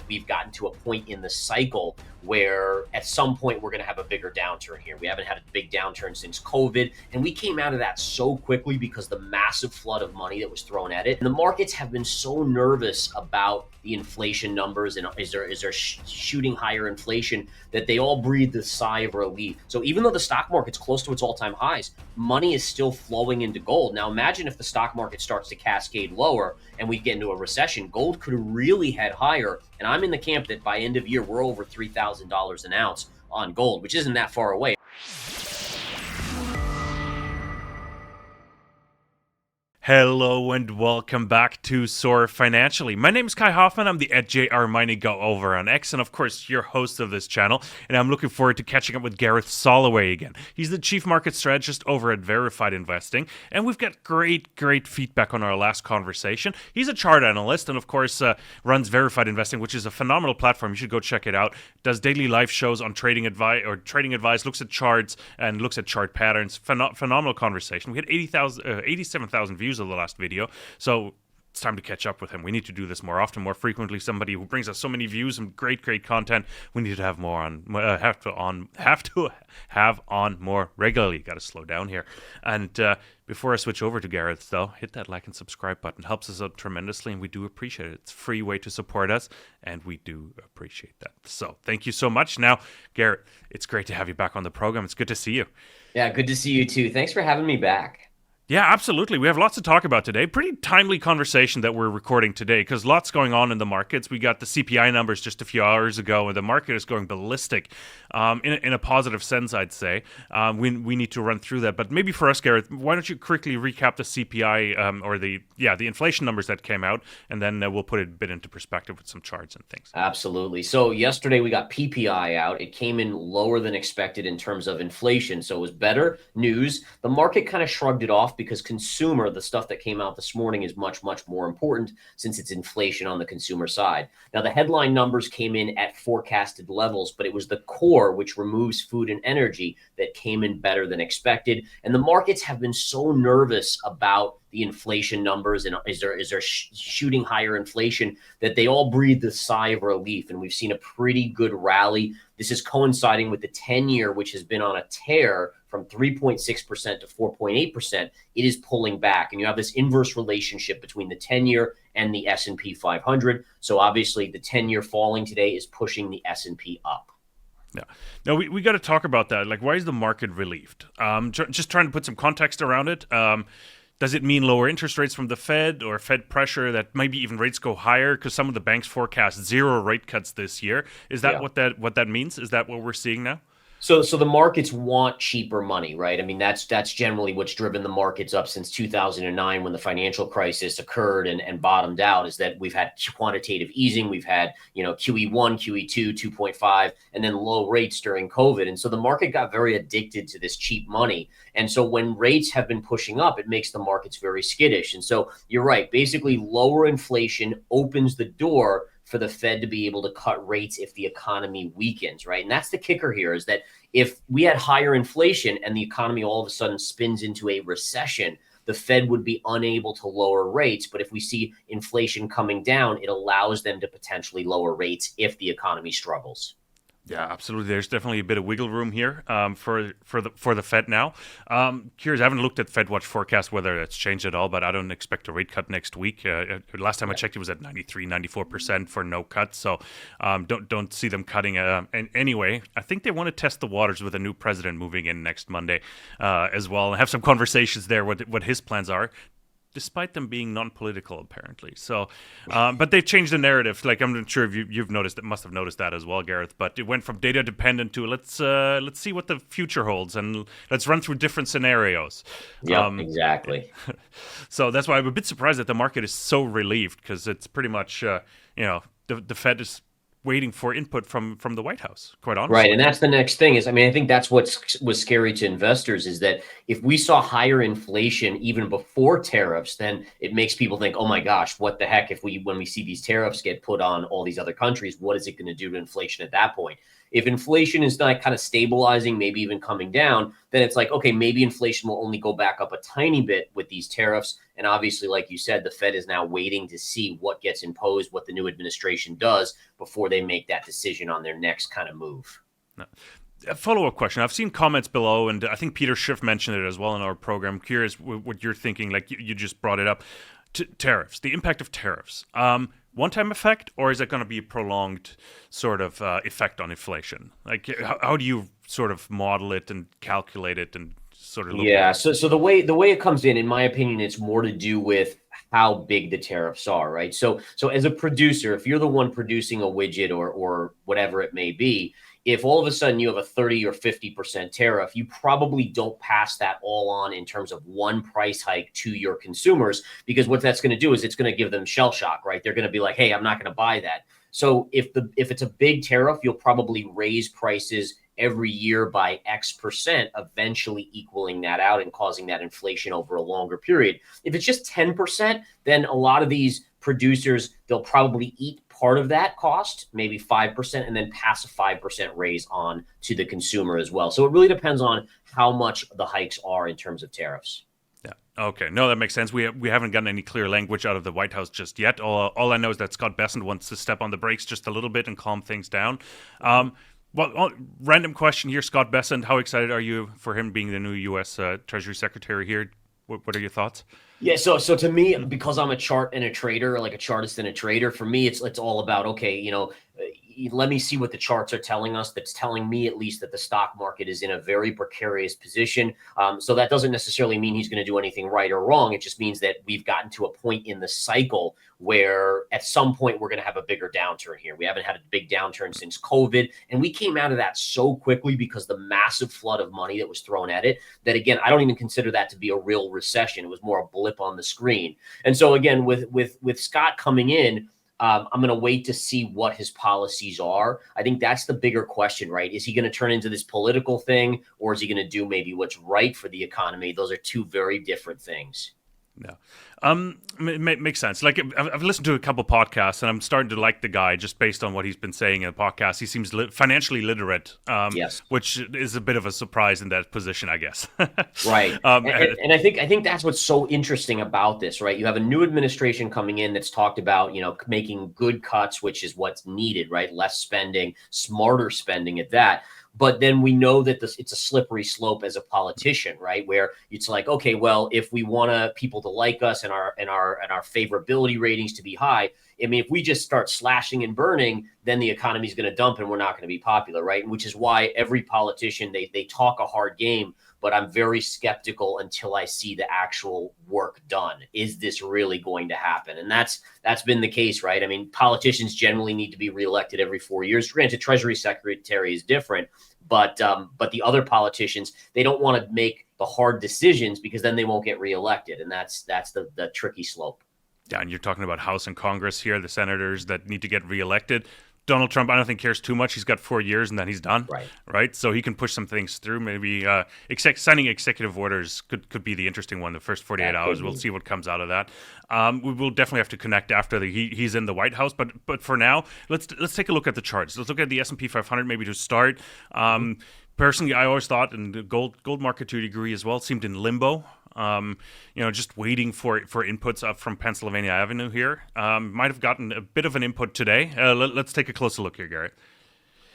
we've gotten to a point in the cycle where at some point we're going to have a bigger downturn here. We haven't had a big downturn since COVID, and we came out of that so quickly because the massive flood of money that was thrown at it. And the markets have been so nervous about the inflation numbers and is there shooting higher inflation that they all breathe a sigh of relief. So even though the stock market's close to its all-time highs, money is still flowing into gold. Now imagine if the stock market starts to cascade lower and we get into a recession, gold could really head higher. And I'm in the camp that by end of year, we're over $3,000 an ounce on gold, which isn't that far away. Hello and welcome back to Soar Financially. My name is Kai Hoffman. I'm the @JR Mining Go over on X, and of course, your host of this channel. And I'm looking forward to catching up with Gareth Soloway again. He's the Chief Market Strategist over at Verified Investing, and we've got great feedback on our last conversation. He's a chart analyst, and of course, runs Verified Investing, which is a phenomenal platform. You should go check it out. Does daily live shows on trading advice, looks at charts and looks at chart patterns. Phenomenal conversation. We had 87,000 views of the last video, so it's time to catch up with him. We need to do this more often, more frequently. Somebody who brings us so many views and great content, we need to have more on, have to have on more regularly. Got to slow down here. And before I switch over to Gareth, though, hit that like and subscribe button. Helps us out tremendously, and we do appreciate it. It's a free way to support us, and we do appreciate that. So thank you so much. Now, Gareth, it's great to have you back on the program. It's good to see you. Yeah, good to see you too. Thanks for having me back. Yeah, absolutely. We have lots to talk about today. Pretty timely conversation that we're recording today because lots going on in the markets. We got the CPI numbers just a few hours ago, and the market is going ballistic in a positive sense, I'd say. We need to run through that. But maybe for us, Gareth, why don't you quickly recap the CPI or the inflation numbers that came out, and then we'll put it a bit into perspective with some charts and things. Absolutely. So yesterday we got PPI out. It came in lower than expected in terms of inflation. So it was better news. The market kind of shrugged it off because consumer, the stuff that came out this morning, is much more important since it's inflation on the consumer side. Now, the headline numbers came in at forecasted levels, but it was the core, which removes food and energy, that came in better than expected. And the markets have been so nervous about the inflation numbers and is there shooting higher inflation that they all breathed a sigh of relief. And we've seen a pretty good rally. This is coinciding with the 10-year, which has been on a tear from 3.6% to 4.8%. It is pulling back. And you have this inverse relationship between the 10-year and the S&P 500. So obviously the 10-year falling today is pushing the S&P up. Yeah. Now, we got to talk about that. Like, why is the market relieved? Just trying to put some context around it. Does it mean lower interest rates from the Fed or Fed pressure that maybe even rates go higher because some of the banks forecast 0 rate cuts this year? Is that what that means? Is that what we're seeing now? So the markets want cheaper money, right? I mean, that's generally what's driven the markets up since 2009 when the financial crisis occurred and bottomed out, is that we've had quantitative easing. We've had, QE1, QE2, 2.5, and then low rates during COVID. And so the market got very addicted to this cheap money. And so when rates have been pushing up, it makes the markets very skittish. And so you're right. Basically, lower inflation opens the door for the Fed to be able to cut rates if the economy weakens, right? And that's the kicker here, is that if we had higher inflation and the economy all of a sudden spins into a recession, the Fed would be unable to lower rates. But if we see inflation coming down, it allows them to potentially lower rates if the economy struggles. Yeah, absolutely. There's definitely a bit of wiggle room here for the Fed now. Curious, I haven't looked at FedWatch forecast whether it's changed at all, but I don't expect a rate cut next week. Last time I checked, it was at 94% for no cut. So don't see them cutting. And anyway, I think they want to test the waters with a new president moving in next Monday as well, and have some conversations there what his plans are, despite them being non-political, apparently. So, but they've changed the narrative. Like, I'm not sure if you've noticed, must have noticed that as well, Gareth. But it went from data dependent to let's see what the future holds, and let's run through different scenarios. Yeah, exactly. So that's why I'm a bit surprised that the market is so relieved, because it's pretty much, the Fed is waiting for input from the White House, quite honestly. Right, and that's the next thing is, I mean, I think that's what was scary to investors, is that if we saw higher inflation even before tariffs, then it makes people think, oh my gosh, what the heck, when we see these tariffs get put on all these other countries, what is it going to do to inflation at that point? If inflation is not kind of stabilizing, maybe even coming down, then it's like, okay, maybe inflation will only go back up a tiny bit with these tariffs, And obviously, like you said, the Fed is now waiting to see what gets imposed, what the new administration does before they make that decision on their next kind of move. A follow-up question. I've seen comments below, and I think Peter Schiff mentioned it as well in our program. I'm curious what you're thinking. Like you just brought it up. Tariffs, the impact of tariffs. One-time effect, or is it going to be a prolonged sort of effect on inflation? Like, how do you sort of model it and calculate it and sort of look at it? So the way it comes in my opinion, it's more to do with how big the tariffs are, right? So as a producer, if you're the one producing a widget or whatever it may be, if all of a sudden you have a 30 or 50% tariff, you probably don't pass that all on in terms of one price hike to your consumers, because what that's going to do is it's going to give them shell shock, right? They're going to be like, hey, I'm not going to buy that. So if it's a big tariff, you'll probably raise prices every year by X percent, eventually equaling that out and causing that inflation over a longer period. If it's just 10%, then a lot of these producers, they'll probably eat part of that cost, maybe 5%, and then pass a 5% raise on to the consumer as well. So it really depends on how much the hikes are in terms of tariffs. Yeah. Okay. No, that makes sense. We haven't gotten any clear language out of the White House just yet. All I know is that Scott Bessent wants to step on the brakes just a little bit and calm things down. Well, random question here, Scott Bessent. How excited are you for him being the new U.S. Treasury Secretary here? What are your thoughts? Yeah, so to me, because I'm a chart and a trader, like a chartist and a trader, for me, it's all about, okay, let me see what the charts are telling us. That's telling me at least that the stock market is in a very precarious position. So that doesn't necessarily mean he's going to do anything right or wrong. It just means that we've gotten to a point in the cycle where at some point we're going to have a bigger downturn here. We haven't had a big downturn since COVID. And we came out of that so quickly because the massive flood of money that was thrown at it, that again, I don't even consider that to be a real recession. It was more a blip on the screen. And so again, with Scott coming in, I'm going to wait to see what his policies are. I think that's the bigger question, right? Is he going to turn into this political thing, or is he going to do maybe what's right for the economy? Those are two very different things. Yeah. Makes sense. Like I've listened to a couple podcasts, and I'm starting to like the guy just based on what he's been saying in the podcast. He seems financially literate, Yes, which is a bit of a surprise in that position, I guess. right. And I think that's what's so interesting about this, right? You have a new administration coming in that's talked about, making good cuts, which is what's needed, right? Less spending, smarter spending at that. But then we know that it's a slippery slope as a politician, right? Where it's like, okay, well, if we want people to like us and our favorability ratings to be high, I mean, if we just start slashing and burning, then the economy is going to dump and we're not going to be popular, right? And which is why every politician, they talk a hard game, but I'm very skeptical until I see the actual work done. Is this really going to happen? And that's been the case, right? I mean, politicians generally need to be reelected every 4 years. Granted, Treasury Secretary is different, but the other politicians, they don't want to make the hard decisions because then they won't get reelected, and that's the tricky slope. Yeah, and you're talking about House and Congress here, the senators that need to get reelected. Donald Trump, I don't think cares too much. He's got 4 years and then he's done. Right. So he can push some things through. Maybe signing executive orders could be the interesting one. The first 48 hours, we'll see what comes out of that. We will definitely have to connect after he's in the White House. But for now, let's take a look at the charts. Let's look at the S&P 500 maybe to start. Personally, I always thought, and the gold market to a degree as well, seemed in limbo. Just waiting for inputs up from Pennsylvania Avenue here. Might have gotten a bit of an input today. Let's take a closer look here, Garrett.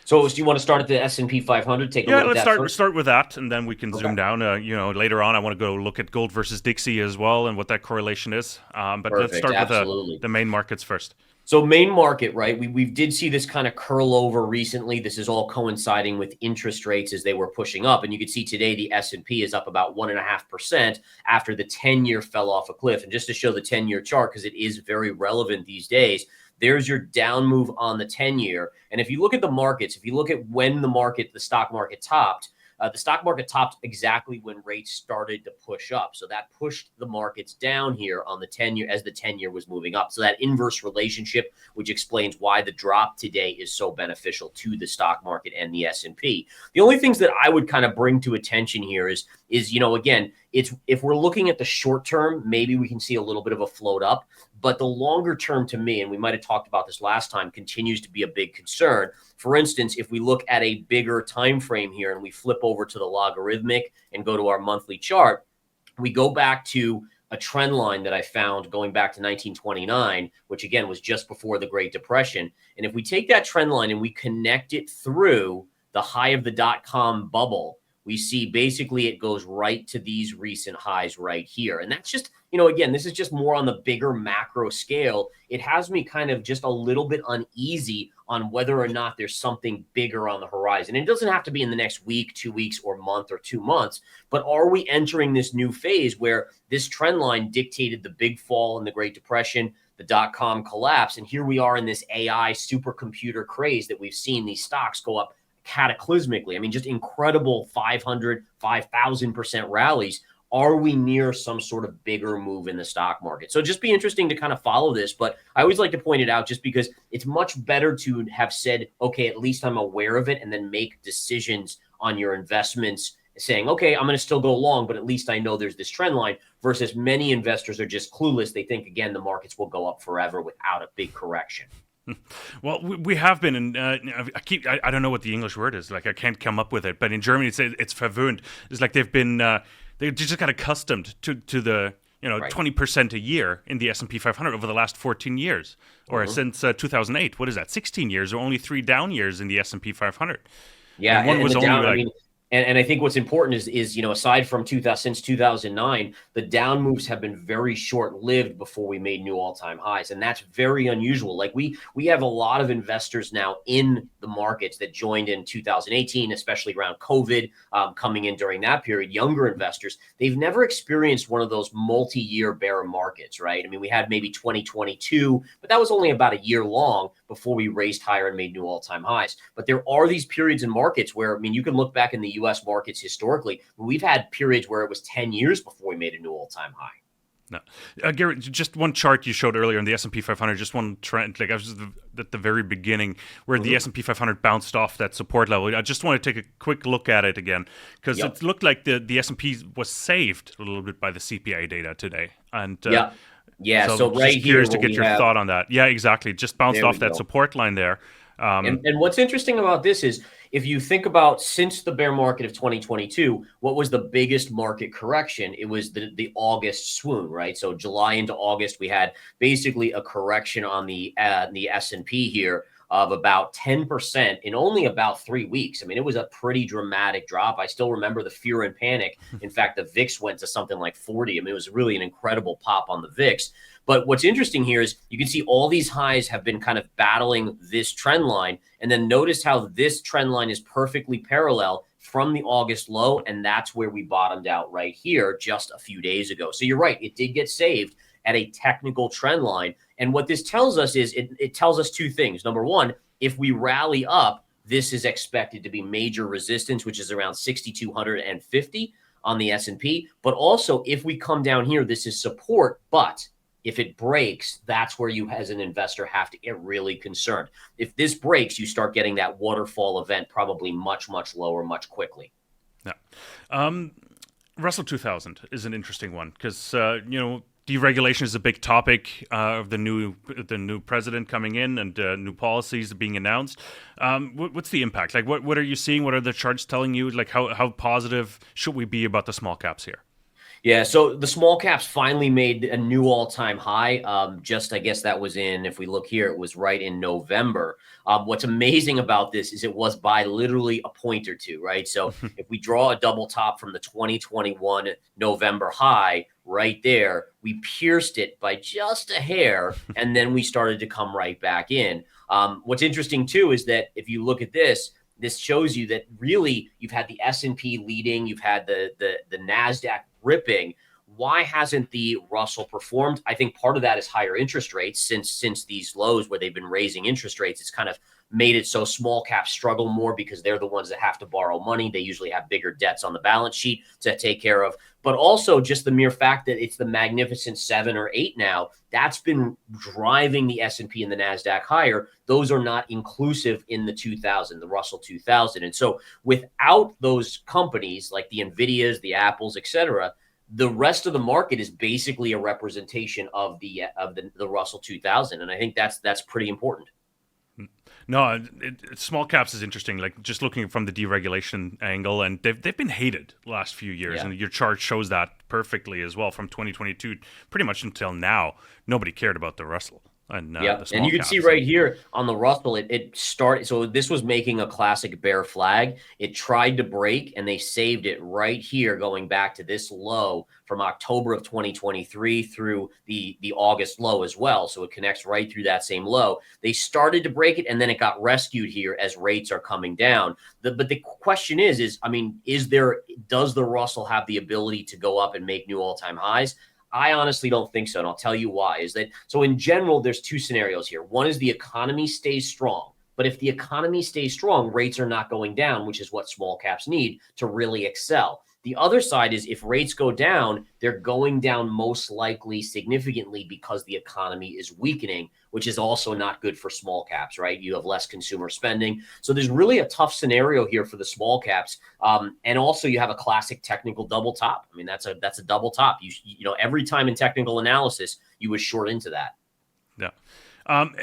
So do you want to start at the S&P 500? Take a look at that let's start with that, and then we can zoom down. Later on, I want to go look at gold versus Dixie as well and what that correlation is. But Perfect. Let's start with the main markets first. So main market, right? We did see this kind of curl over recently. This is all coinciding with interest rates as they were pushing up. And you can see today the S&P is up about 1.5% after the 10-year fell off a cliff. And just to show the 10-year chart, because it is very relevant these days, there's your down move on the 10-year. And if you look at the markets, if you look at when the stock market topped, the stock market topped exactly when rates started to push up. So that pushed the markets down here on the 10-year as the 10-year was moving up. So that inverse relationship, which explains why the drop today is so beneficial to the stock market and the S&P. The only things that I would kind of bring to attention here is again, it's if we're looking at the short term, maybe we can see a little bit of a float up. But the longer term to me, and we might have talked about this last time, continues to be a big concern. For instance, if we look at a bigger time frame here and we flip over to the logarithmic and go to our monthly chart, we go back to a trend line that I found going back to 1929, which again was just before the Great Depression. And if we take that trend line and we connect it through the high of the dot-com bubble, we see basically it goes right to these recent highs right here. And that's just, again, this is just more on the bigger macro scale. It has me kind of just a little bit uneasy on whether or not there's something bigger on the horizon. And it doesn't have to be in the next week, 2 weeks, or month or 2 months, but are we entering this new phase where this trend line dictated the big fall in the Great Depression, the dot-com collapse, and here we are in this AI supercomputer craze that we've seen these stocks go up cataclysmically. I mean, just incredible 500, 5,000% rallies. Are we near some sort of bigger move in the stock market? So just be interesting to kind of follow this. But I always like to point it out just because it's much better to have said, okay, at least I'm aware of it, and then make decisions on your investments saying, okay, I'm going to still go long, but at least I know there's this trend line, versus many investors are just clueless. They think, again, the markets will go up forever without a big correction. Well, we have been, and I don't know what the English word is. Like, I can't come up with it. But in Germany, it's verwöhnt. It's like they just got accustomed to the 20% a year in the S&P 500 over the last 14 years, or since 2008. What is that? 16 years, or only 3 down years in the S&P 500. Yeah, and one was only down, And I think what's important is aside from since 2009, the down moves have been very short-lived before we made new all-time highs, and that's very unusual. Like we have a lot of investors now in the markets that joined in 2018, especially around COVID, coming in during that period. Younger investors, they've never experienced one of those multi-year bear markets, right? I mean, we had maybe 2022, but that was only about a year long before we raced higher and made new all-time highs. But there are these periods in markets where, I mean, you can look back in the U.S. markets historically. We've had periods where it was 10 years before we made a new all-time high. No, Garrett, just one chart you showed earlier in the S&P 500, just one trend. Like I was at the very beginning where the S&P 500 bounced off that support level. I just want to take a quick look at it again, because it looked like the S&P was saved a little bit by the CPI data today. And so right just here, curious to get your thought on that. Yeah, exactly. Just bounced off that support line there. And what's interesting about this is, if you think about since the bear market of 2022, what was the biggest market correction? It was the August swoon, right? So July into August, we had basically a correction on the S&P here of about 10% in only about 3 weeks. I mean, it was a pretty dramatic drop. I still remember the fear and panic. In fact, the VIX went to something like 40. I mean, it was really an incredible pop on the VIX. But what's interesting here is you can see all these highs have been kind of battling this trend line. And then notice how this trend line is perfectly parallel from the August low. And that's where we bottomed out right here just a few days ago. So you're right. It did get saved at a technical trend line. And what this tells us is it tells us two things. Number one, if we rally up, this is expected to be major resistance, which is around 6,250 on the S&P. But also, if we come down here, this is support. But if it breaks, that's where you as an investor have to get really concerned. If this breaks, you start getting that waterfall event probably much, much lower, much quickly. Yeah. Russell 2000 is an interesting one because, deregulation is a big topic of the new president coming in and new policies being announced. What's the impact? Like, what are you seeing? What are the charts telling you? Like, how positive should we be about the small caps here? Yeah, so the small caps finally made a new all-time high. I guess that was if we look here, it was right in November. What's amazing about this is it was by literally a point or two, right? So if we draw a double top from the 2021 November high right there, we pierced it by just a hair, and then we started to come right back in. What's interesting too is that if you look at this shows you that really you've had the S&P leading, you've had the NASDAQ ripping. Why hasn't the Russell performed? I think part of that is higher interest rates since these lows where they've been raising interest rates. It's kind of made it so small caps struggle more because they're the ones that have to borrow money. They usually have bigger debts on the balance sheet to take care of. But also just the mere fact that it's the Magnificent 7 or 8 now, that's been driving the S&P and the NASDAQ higher. Those are not inclusive in the Russell 2000. And so without those companies like the NVIDIAs, the Apples, et cetera, the rest of the market is basically a representation of the Russell 2000. And I think that's pretty important. No, small caps is interesting. Like just looking from the deregulation angle, and they've been hated the last few years, Yeah. and your chart shows that perfectly as well. From 2022, pretty much until now, nobody cared about the Russell and the Yep. And small you can see caps. And right here on the Russell, it started. So this was making a classic bear flag. It tried to break and they saved it right here, going back to this low from October of 2023 through the August low as well. So it connects right through that same low. They started to break it and then it got rescued here as rates are coming down. But the question is, I mean, does the Russell have the ability to go up and make new all-time highs? I honestly don't think so. And I'll tell you why. So in general, there's two scenarios here. One is the economy stays strong. But if the economy stays strong, rates are not going down, which is what small caps need to really excel. The other side is if rates go down, they're going down most likely significantly because the economy is weakening, which is also not good for small caps, right? You have less consumer spending. So there's really a tough scenario here for the small caps. And also you have a classic technical double top. I mean, that's a double top. You know, every time in technical analysis, you would short into that. yeah.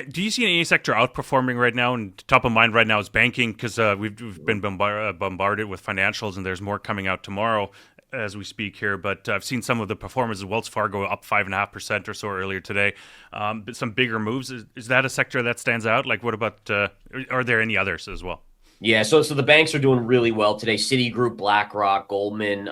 Do you see any sector outperforming right now? And top of mind right now is banking because we've been bombarded with financials, and there's more coming out tomorrow as we speak here. But I've seen some of the performance of Wells Fargo up 5.5% or so earlier today. But some bigger moves. Is that a sector that stands out? Like, what about? Are there any others as well? Yeah, so the banks are doing really well today. Citigroup, BlackRock, Goldman,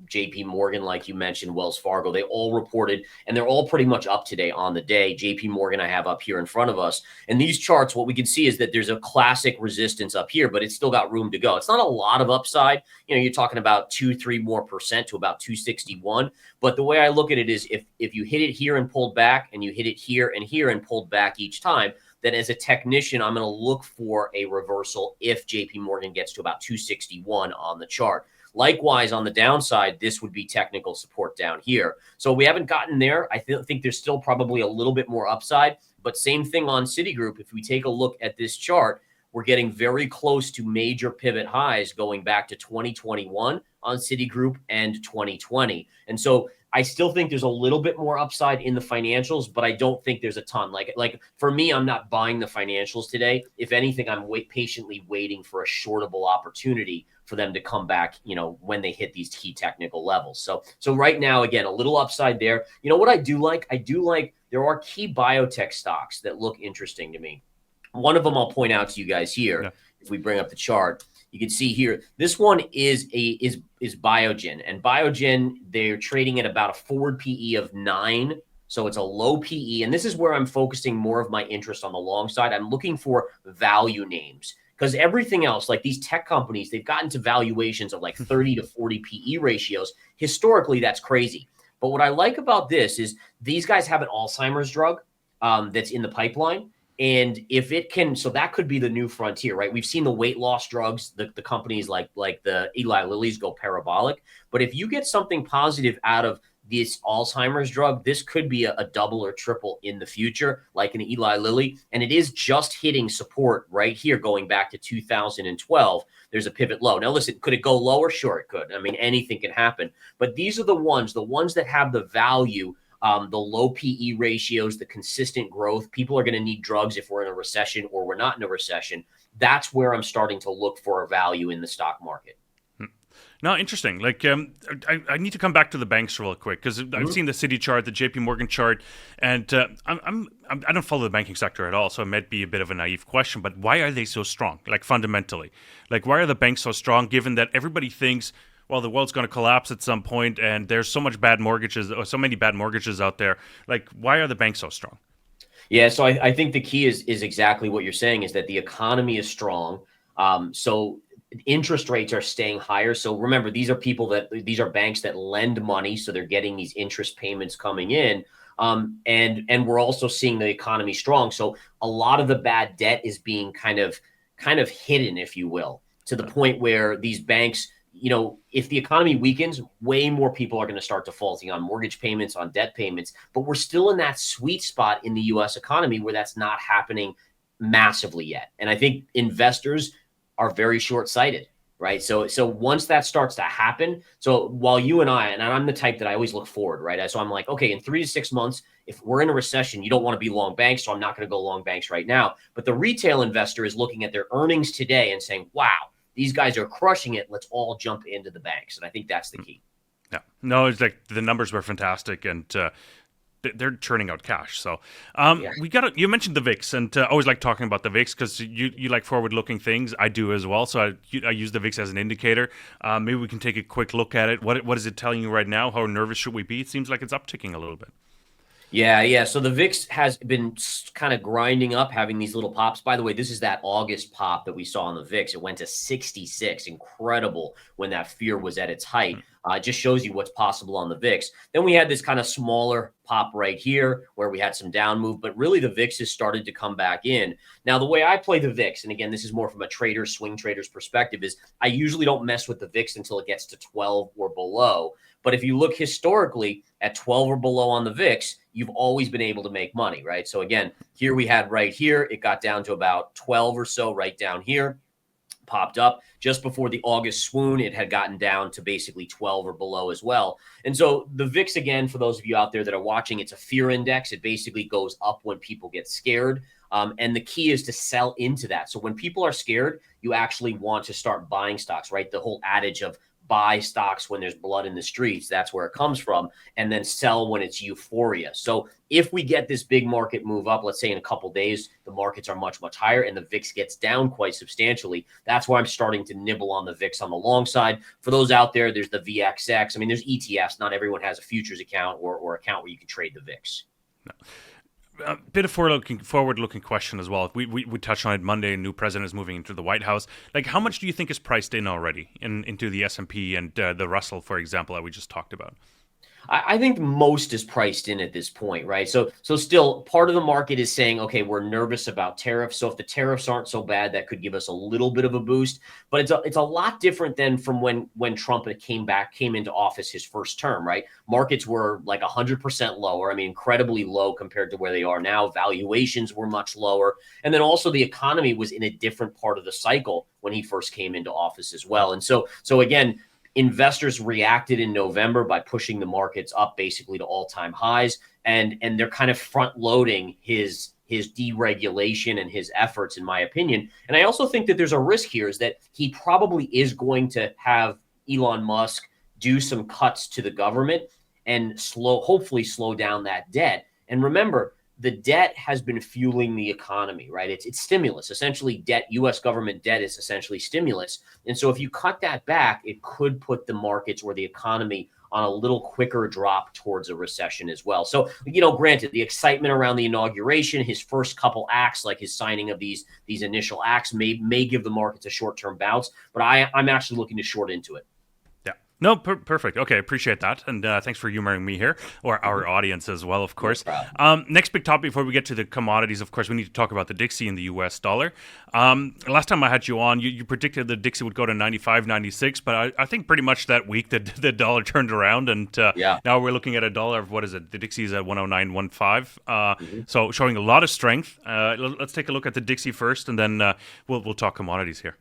JP Morgan, like you mentioned, Wells Fargo, they all reported, and they're all pretty much up today on the day. JP Morgan I have up here in front of us. And these charts, what we can see is that there's a classic resistance up here, but it's still got room to go. It's not a lot of upside. You know, you're talking about 2-3 more percent to about 261. But the way I look at it is if you hit it here and pulled back, and you hit it here and pulled back each time, then as a technician, I'm going to look for a reversal if JP Morgan gets to about 261 on the chart. Likewise, on the downside, this would be technical support down here. So we haven't gotten there. I think there's still probably a little bit more upside, but same thing on Citigroup. If we take a look at this chart, we're getting very close to major pivot highs going back to 2021 on Citigroup and 2020. And so I still think there's a little bit more upside in the financials, but I don't think there's a ton. Like for me, I'm not buying the financials today. If anything, I'm patiently waiting for a shortable opportunity for them to come back, you know, when they hit these key technical levels. So right now, again, a little upside there. You know what I do like? I do like there are key biotech stocks that look interesting to me. One of them I'll point out to you guys here. Yeah. If we bring up the chart, you can see here, this one is Biogen. And Biogen, they're trading at about a forward PE of 9. So it's a low PE. And this is where I'm focusing more of my interest on the long side. I'm looking for value names because everything else, like these tech companies, they've gotten to valuations of like 30 to 40 PE ratios. Historically, that's crazy. But what I like about this is these guys have an Alzheimer's drug that's in the pipeline. And if it can, so that could be the new frontier, right? We've seen the weight loss drugs, the companies like the Eli Lilly's go parabolic. But if you get something positive out of this Alzheimer's drug, this could be a double or triple in the future, like an Eli Lilly. And it is just hitting support right here, going back to 2012. There's a pivot low. Now, listen, could it go lower? Sure, it could. I mean, anything can happen. But these are the ones that have the value, the low PE ratios, the consistent growth. People are going to need drugs if we're in a recession or we're not in a recession. That's where I'm starting to look for a value in the stock market. No, interesting. Like, I need to come back to the banks real quick because I've seen the Citi chart, the JP Morgan chart, and I don't follow the banking sector at all, so it might be a bit of a naive question. But why are they so strong? Like fundamentally, like why are the banks so strong? Given that everybody thinks, well, the world's going to collapse at some point, and there's so much bad mortgages, or so many bad mortgages out there. Like, why are the banks so strong? Yeah, so I think the key is exactly what you're saying, is that the economy is strong. So interest rates are staying higher. So remember, these are banks that lend money, so they're getting these interest payments coming in. And we're also seeing the economy strong. So a lot of the bad debt is being kind of hidden, if you will, to the point where these banks, you know, if the economy weakens, way more people are going to start defaulting on mortgage payments, on debt payments. But we're still in that sweet spot in the U.S. economy where that's not happening massively yet. And I think investors are very short-sighted, right? So once that starts to happen, so while you and I'm the type that I always look forward, right? So I'm like, okay, in 3 to 6 months, if we're in a recession, you don't want to be long banks, so I'm not going to go long banks right now. But the retail investor is looking at their earnings today and saying, wow, these guys are crushing it. Let's all jump into the banks. And I think that's the key. Yeah. No, it's like the numbers were fantastic, and they're churning out cash. So you mentioned the VIX, and I always like talking about the VIX because you like forward-looking things. I do as well. So I use the VIX as an indicator. Maybe we can take a quick look at it. What is it telling you right now? How nervous should we be? It seems like it's upticking a little bit. Yeah. So the VIX has been kind of grinding up, having these little pops. By the way, this is that August pop that we saw on the VIX. It went to 66. Incredible when that fear was at its height. It just shows you what's possible on the VIX. Then we had this kind of smaller pop right here where we had some down move, but really the VIX has started to come back in. Now, the way I play the VIX, and again, this is more from a trader, swing trader's perspective, is I usually don't mess with the VIX until it gets to 12 or below. But if you look historically at 12 or below on the VIX, you've always been able to make money, right? So again, here we had right here, it got down to about 12 or so right down here, popped up. Just before the August swoon, it had gotten down to basically 12 or below as well. And so the VIX, again, for those of you out there that are watching, it's a fear index. It basically goes up when people get scared. And the key is to sell into that. So when people are scared, you actually want to start buying stocks, right? The whole adage of buy stocks when there's blood in the streets, that's where it comes from, and then sell when it's euphoria. So if we get this big market move up, let's say in a couple days, the markets are much, much higher and the VIX gets down quite substantially. That's why I'm starting to nibble on the VIX on the long side. For those out there, there's the VXX. I mean, there's ETFs. Not everyone has a futures account or account where you can trade the VIX. No. A bit of forward-looking question as well. We touched on it Monday. A new president is moving into the White House. Like, how much do you think is priced in already into the S&P and the Russell, for example, that we just talked about? I think most is priced in at this point, right? So still part of the market is saying, okay, we're nervous about tariffs. So if the tariffs aren't so bad, that could give us a little bit of a boost. But it's a lot different than from when Trump came into office his first term, right? Markets were like 100% lower. I mean, incredibly low compared to where they are now. Valuations were much lower. And then also the economy was in a different part of the cycle when he first came into office as well. And so again, investors reacted in November by pushing the markets up basically to all-time highs, and they're kind of front-loading his deregulation and his efforts, in my opinion. And I also think that there's a risk here is that he probably is going to have Elon Musk do some cuts to the government and hopefully slow down that debt. And remember, the debt has been fueling the economy, right? It's stimulus. Essentially, debt, U.S. government debt is essentially stimulus. And so if you cut that back, it could put the markets or the economy on a little quicker drop towards a recession as well. So, granted, the excitement around the inauguration, his first couple acts, like his signing of these initial acts may give the markets a short-term bounce, but I'm actually looking to short into it. No, perfect. Okay, appreciate that. And thanks for humoring me here, or our audience as well, of course. No next big topic before we get to the commodities, of course, we need to talk about the Dixie and the U.S. dollar. Last time I had you on, you predicted the Dixie would go to 95, 96, but I think pretty much that week the dollar turned around, and now we're looking at a dollar of, what is it? The Dixie is at 109.15, so showing a lot of strength. Let's take a look at the Dixie first, and then we'll talk commodities here.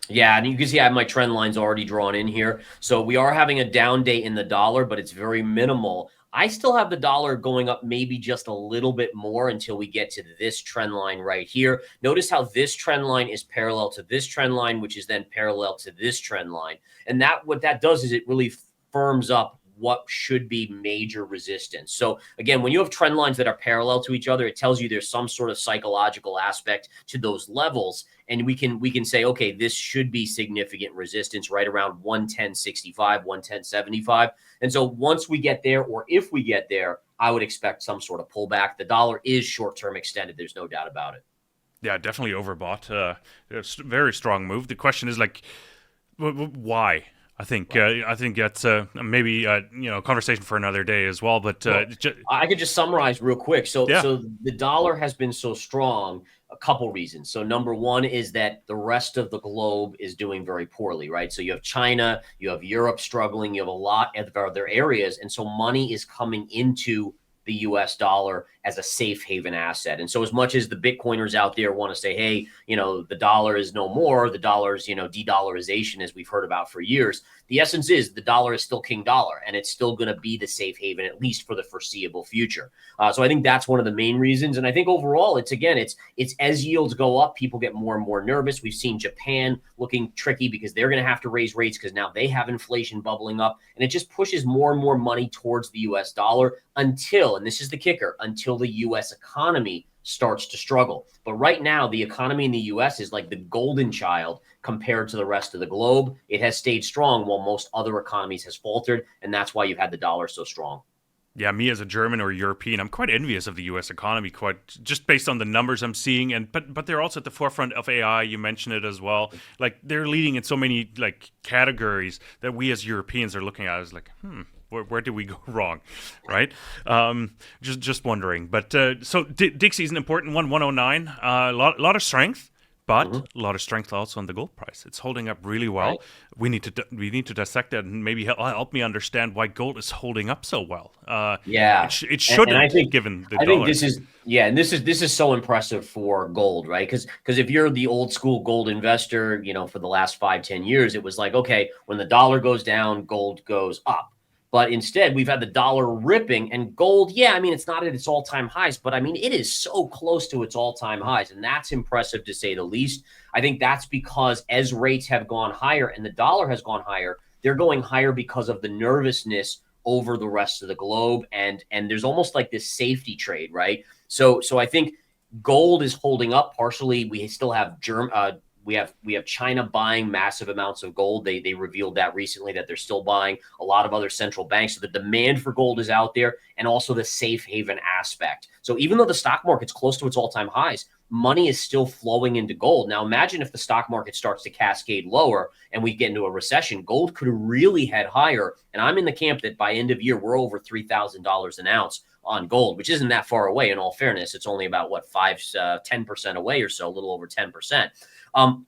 Yeah, and you can see I have my trend lines already drawn in here. So we are having a down day in the dollar, but it's very minimal. I still have the dollar going up maybe just a little bit more until we get to this trend line right here. Notice how this trend line is parallel to this trend line, which is then parallel to this trend line. And what that does is it really firms up what should be major resistance. So again, when you have trend lines that are parallel to each other, it tells you there's some sort of psychological aspect to those levels. And we can say, okay, this should be significant resistance right around 110.65, 110.75. And so once we get there, or if we get there, I would expect some sort of pullback. The dollar is short-term extended. There's no doubt about it. Yeah, definitely overbought. It's a very strong move. The question is, like, why? I think that's maybe a conversation for another day as well. But I could just summarize real quick. So the dollar has been so strong, a couple reasons. So number one is that the rest of the globe is doing very poorly, right? So you have China, you have Europe struggling, you have a lot of other areas, and so money is coming into the U.S. dollar as a safe haven asset. And so as much as the Bitcoiners out there want to say, hey, the dollar is no more, the dollar's, de-dollarization, as we've heard about for years, the essence is the dollar is still king dollar, and it's still going to be the safe haven, at least for the foreseeable future. So I think that's one of the main reasons. And I think overall, it's as yields go up, people get more and more nervous. We've seen Japan looking tricky because they're going to have to raise rates because now they have inflation bubbling up, and it just pushes more and more money towards the US dollar until, and this is the kicker, until the US economy starts to struggle. But right now, the economy in the US is like the golden child compared to the rest of the globe. It has stayed strong while most other economies has faltered, and that's why you've had the dollar so strong. Yeah, me as a German or European, I'm quite envious of the U.S. economy, quite just based on the numbers I'm seeing. And but they're also at the forefront of AI. You mentioned it as well. Like they're leading in so many like categories that we as Europeans are looking at as like, where did we go wrong, right? Just wondering. But so Dixie's an important one, 109. A lot of strength. But a lot of strength also on the gold price. It's holding up really well. Right. We need to dissect that and maybe help me understand why gold is holding up so well. It shouldn't, and I think, given the I dollar. think this is so impressive for gold, right? Because if you're the old school gold investor, for the last 5-10 years, it was like, okay, when the dollar goes down, gold goes up. But instead, we've had the dollar ripping, and gold, it's not at its all-time highs, but it is so close to its all-time highs, and that's impressive to say the least. I think that's because as rates have gone higher and the dollar has gone higher, they're going higher because of the nervousness over the rest of the globe, and there's almost like this safety trade, right? So I think gold is holding up partially. We still have we have China buying massive amounts of gold. They revealed that recently, that they're still buying a lot of other central banks. So the demand for gold is out there, and also the safe haven aspect. So even though the stock market's close to its all-time highs, money is still flowing into gold. Now imagine if the stock market starts to cascade lower and we get into a recession, gold could really head higher. And I'm in the camp that by end of year, we're over $3,000 an ounce on gold, which isn't that far away. In all fairness, it's only about 10% away or so, a little over 10%.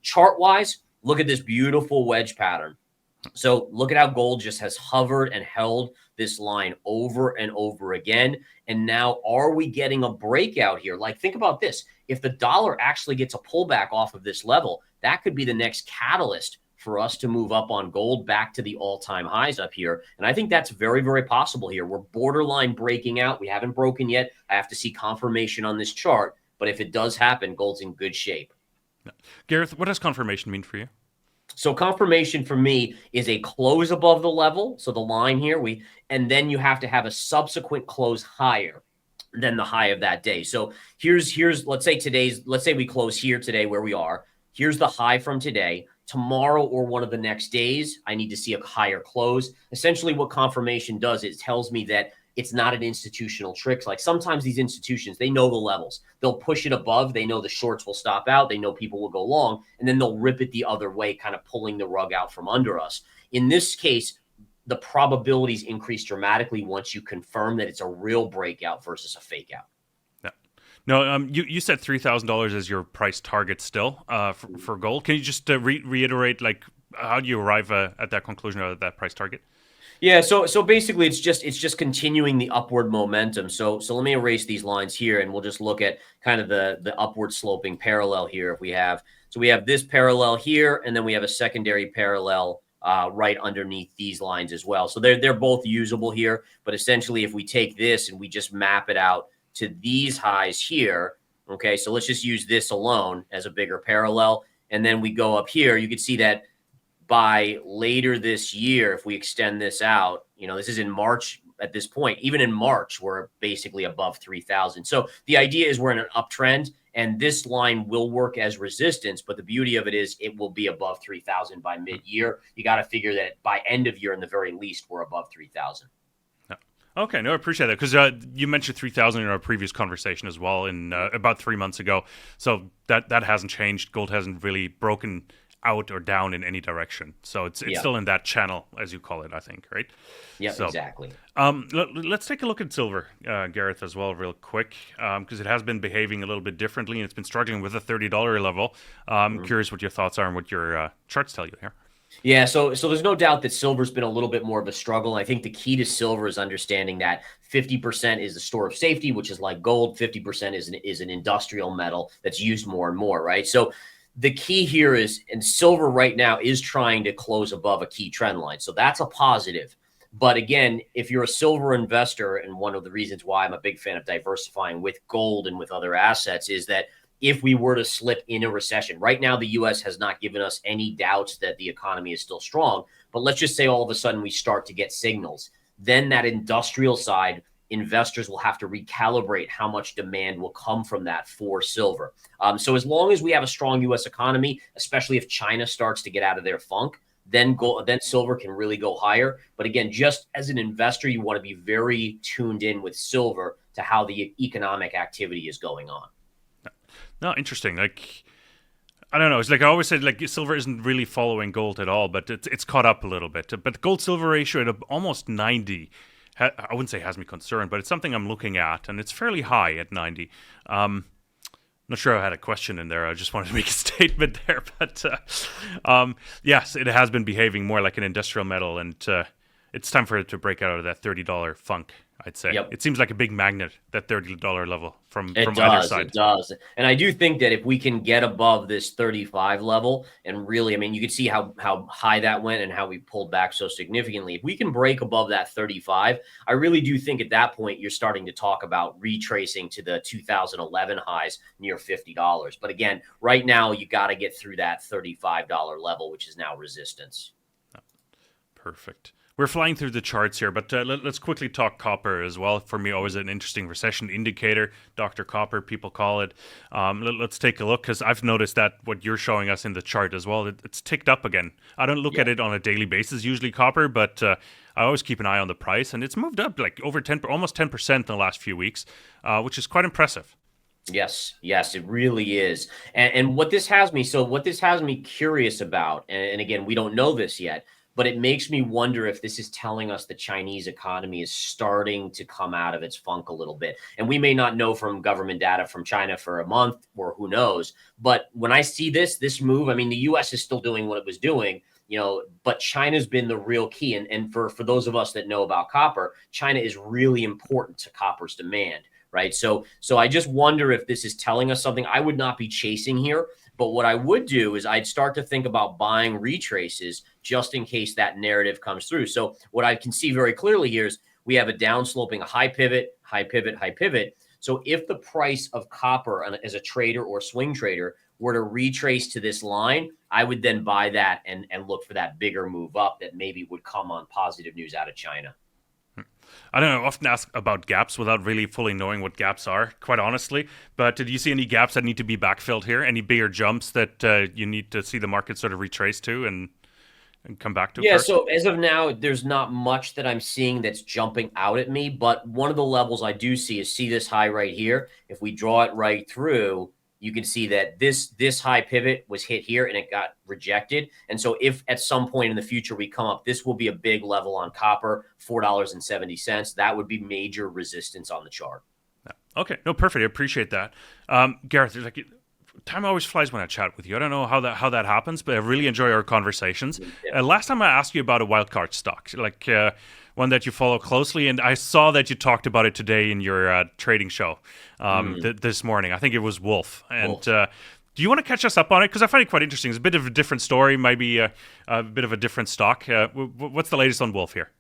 Chart wise, look at this beautiful wedge pattern. So look at how gold just has hovered and held this line over and over again. And now, are we getting a breakout here? Like, think about this. If the dollar actually gets a pullback off of this level, that could be the next catalyst for us to move up on gold back to the all-time highs up here. And I think that's very, very possible here. We're borderline breaking out. We haven't broken yet. I have to see confirmation on this chart. But if it does happen, gold's in good shape. Gareth, what does confirmation mean for you? So confirmation for me is a close above the level. So the line here, and then you have to have a subsequent close higher than the high of that day. So here's let's say we close here today where we are. Here's the high from today. Tomorrow or one of the next days, I need to see a higher close. Essentially what confirmation does is it tells me that it's not an institutional trick. Like sometimes these institutions, they know the levels. They'll push it above. They know the shorts will stop out. They know people will go long, and then they'll rip it the other way, kind of pulling the rug out from under us. In this case, the probabilities increase dramatically once you confirm that it's a real breakout versus a fake out. No, you said $3,000 as your price target still for gold. Can you just reiterate, like, how do you arrive at that conclusion or at that price target? Yeah, so basically it's just continuing the upward momentum. So let me erase these lines here, and we'll just look at kind of the upward sloping parallel here. We have this parallel here, and then we have a secondary parallel right underneath these lines as well. So they're both usable here, but essentially if we take this and we just map it out to these highs here, okay, so let's just use this alone as a bigger parallel, and then we go up here, you can see that by later this year, if we extend this out, this is in March at this point, even in March, we're basically above 3,000. So the idea is we're in an uptrend, and this line will work as resistance, but the beauty of it is it will be above 3,000 by mid-year. You got to figure that by end of year, in the very least, we're above 3,000. Okay, no, I appreciate that, because you mentioned 3,000 in our previous conversation as well, in about 3 months ago. So that hasn't changed. Gold hasn't really broken out or down in any direction. So it's still in that channel, as you call it, I think, right? Yeah, so, exactly. Let's take a look at silver, Gareth, as well, real quick, because it has been behaving a little bit differently, and it's been struggling with the $30 level. I'm curious what your thoughts are and what your charts tell you here. Yeah, so there's no doubt that silver's been a little bit more of a struggle. I think the key to silver is understanding that 50% is the store of safety, which is like gold. 50% is an industrial metal that's used more and more, right? So the key here is, and silver right now is trying to close above a key trend line. So that's a positive. But again, if you're a silver investor, and one of the reasons why I'm a big fan of diversifying with gold and with other assets is that if we were to slip in a recession. Right now, the US has not given us any doubts that the economy is still strong. But let's just say all of a sudden we start to get signals. Then that industrial side, investors will have to recalibrate how much demand will come from that for silver. So as long as we have a strong US economy, especially if China starts to get out of their funk, then silver can really go higher. But again, just as an investor, you want to be very tuned in with silver to how the economic activity is going on. No, interesting. Like, I don't know. It's like I always said, like silver isn't really following gold at all, but it's caught up a little bit. But gold silver ratio at almost 90, I wouldn't say has me concerned, but it's something I'm looking at, and it's fairly high at 90. Not sure I had a question in there. I just wanted to make a statement there, but yes, it has been behaving more like an industrial metal, and it's time for it to break out of that $30 funk. I'd say. Yep. It seems like a big magnet, that $30 level from It either does. side. It does. And I do think that if we can get above this 35 level and really, I mean, you can see how high that went and how we pulled back so significantly. If we can break above that 35, I really do think at that point you're starting to talk about retracing to the 2011 highs near $50. But again, right now you got to get through that $35 level, which is now resistance. Perfect. We're flying through the charts here, but let's quickly talk copper as well. For me, always an interesting recession indicator. Dr. Copper, people call it. Let's take a look, because I've noticed that what you're showing us in the chart as well, it's ticked up again. I don't look at it on a daily basis, usually copper, but I always keep an eye on the price, and it's moved up like over 10, almost 10% in the last few weeks, which is quite impressive. Yes, it really is. And what this has me curious about, and again, we don't know this yet, but it makes me wonder if this is telling us the Chinese economy is starting to come out of its funk a little bit. And we may not know from government data from China for a month, or who knows. But when I see this move, I mean, the US is still doing what it was doing, but China's been the real key. And for those of us that know about copper, China is really important to copper's demand. Right. So I just wonder if this is telling us something. I would not be chasing here, but what I would do is I'd start to think about buying retraces just in case that narrative comes through. So what I can see very clearly here is we have a downsloping, a high pivot, high pivot, high pivot. So if the price of copper as a trader or swing trader were to retrace to this line, I would then buy that and look for that bigger move up that maybe would come on positive news out of China. I don't know, I often ask about gaps without really fully knowing what gaps are, quite honestly. But do you see any gaps that need to be backfilled here? Any bigger jumps that you need to see the market sort of retrace to and come back to? Yeah, first? so as of now, there's not much that I'm seeing that's jumping out at me. But one of the levels I do see this high right here. If we draw it right through, you can see that this high pivot was hit here and it got rejected. And so if at some point in the future we come up, this will be a big level on copper, $4.70. That would be major resistance on the chart. Okay, no, perfect. I appreciate that. Gareth, like, time always flies when I chat with you. I don't know how that happens, but I really enjoy our conversations. Yeah. Last time I asked you about a wildcard stock, like one that you follow closely, and I saw that you talked about it today in your trading show this morning. I think it was Wolf. And do you want to catch us up on it? Because I find it quite interesting. It's a bit of a different story, maybe a bit of a different stock. What's the latest on Wolf here?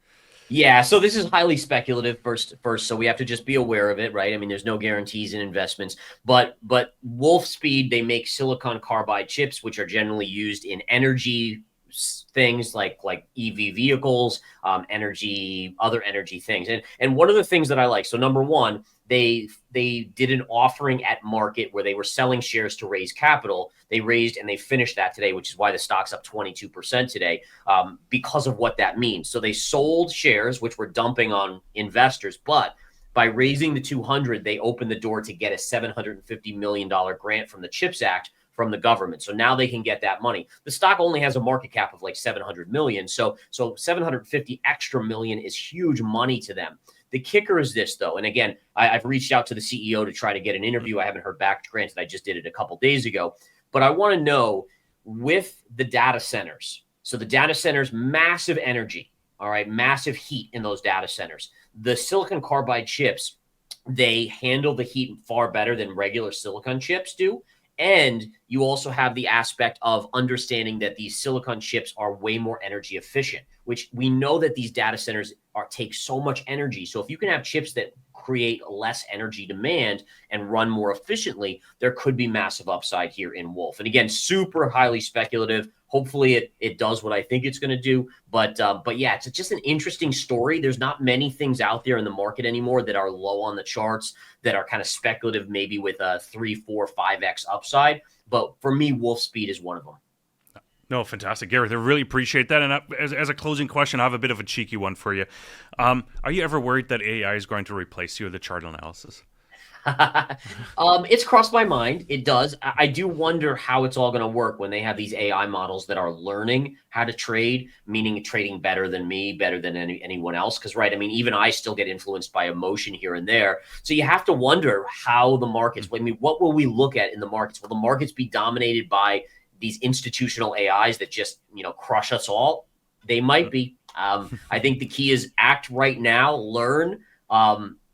Yeah, so this is highly speculative first, so we have to just be aware of it, right? I mean, there's no guarantees in investments, but Wolfspeed, they make silicon carbide chips, which are generally used in energy things like EV vehicles, other energy things. And one of the things that I like, so number one, they did an offering at market where they were selling shares to raise capital. They raised and they finished that today, which is why the stock's up 22% today, because of what that means. So they sold shares, which were dumping on investors, but by raising the 200, they opened the door to get a $750 million grant from the CHIPS Act from the government. So now they can get that money. The stock only has a market cap of like 700 million. So 750 extra million is huge money to them. The kicker is this, though. And again, I've reached out to the CEO to try to get an interview. I haven't heard back. Granted, I just did it a couple days ago. But I want to know, with the data centers, So the data centers, massive energy, all right, massive heat in those data centers. The silicon carbide chips, they handle the heat far better than regular silicon chips do. And you also have the aspect of understanding that these silicon chips are way more energy efficient, which we know that these data centers take so much energy. So if you can have chips that create less energy demand and run more efficiently, there could be massive upside here in Wolf. And again, super highly speculative. Hopefully it does what I think it's going to do. But yeah, it's just an interesting story. There's not many things out there in the market anymore that are low on the charts, that are kind of speculative, maybe with a 3, 4, 5x upside. But for me, Wolfspeed is one of them. No, fantastic, Gareth. I really appreciate that. And as a closing question, I have a bit of a cheeky one for you. Are you ever worried that AI is going to replace you with the chart analysis? It's crossed my mind. It does. I do wonder how it's all going to work when they have these AI models that are learning how to trade, meaning trading better than me, better than anyone else. Because, right, I mean, even I still get influenced by emotion here and there. So you have to wonder how the markets, I mean, what will we look at in the markets? Will the markets be dominated by these institutional AIs that just, crush us all? They might be. I think the key is act right now, learn,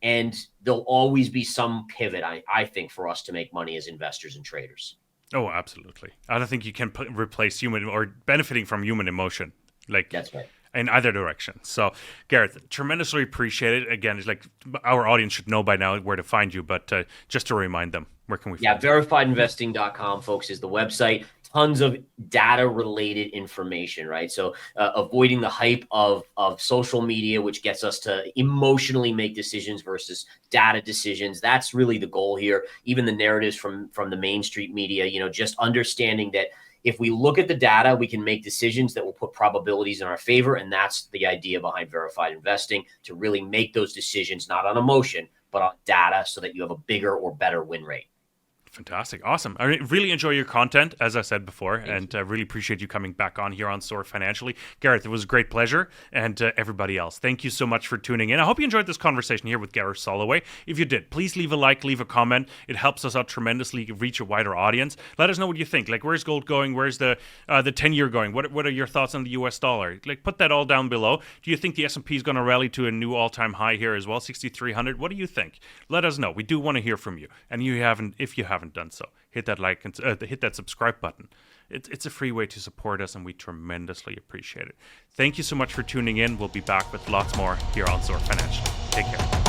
and there'll always be some pivot, I think, for us to make money as investors and traders. Oh, absolutely. I don't think you can replace human or benefiting from human emotion. That's right. In either direction. So, Gareth, tremendously appreciate it. Again, it's like our audience should know by now where to find you, but just to remind them, where can we find you? verifiedinvesting.com, folks, is the website. Tons of data-related information, right? So avoiding the hype of social media, which gets us to emotionally make decisions versus data decisions. That's really the goal here. Even the narratives from the Main Street media, just understanding that if we look at the data, we can make decisions that will put probabilities in our favor. And that's the idea behind verified investing, to really make those decisions, not on emotion, but on data, so that you have a bigger or better win rate. Fantastic. Awesome. I really enjoy your content, as I said before, and I really appreciate you coming back on here on Soar Financially. Gareth, it was a great pleasure, and everybody else, thank you so much for tuning in. I hope you enjoyed this conversation here with Gareth Soloway. If you did, please leave a like, leave a comment. It helps us out tremendously, reach a wider audience. Let us know what you think. Like, where's gold going? Where's the 10-year going? What are your thoughts on the US dollar? Like, put that all down below. Do you think the S&P is going to rally to a new all-time high here as well, 6,300? What do you think? Let us know. We do want to hear from you. And if you haven't done so, hit that like and hit that subscribe button. It's a free way to support us, and we tremendously appreciate it. Thank you so much for tuning in. We'll be back with lots more here on Soar Financial. Take care.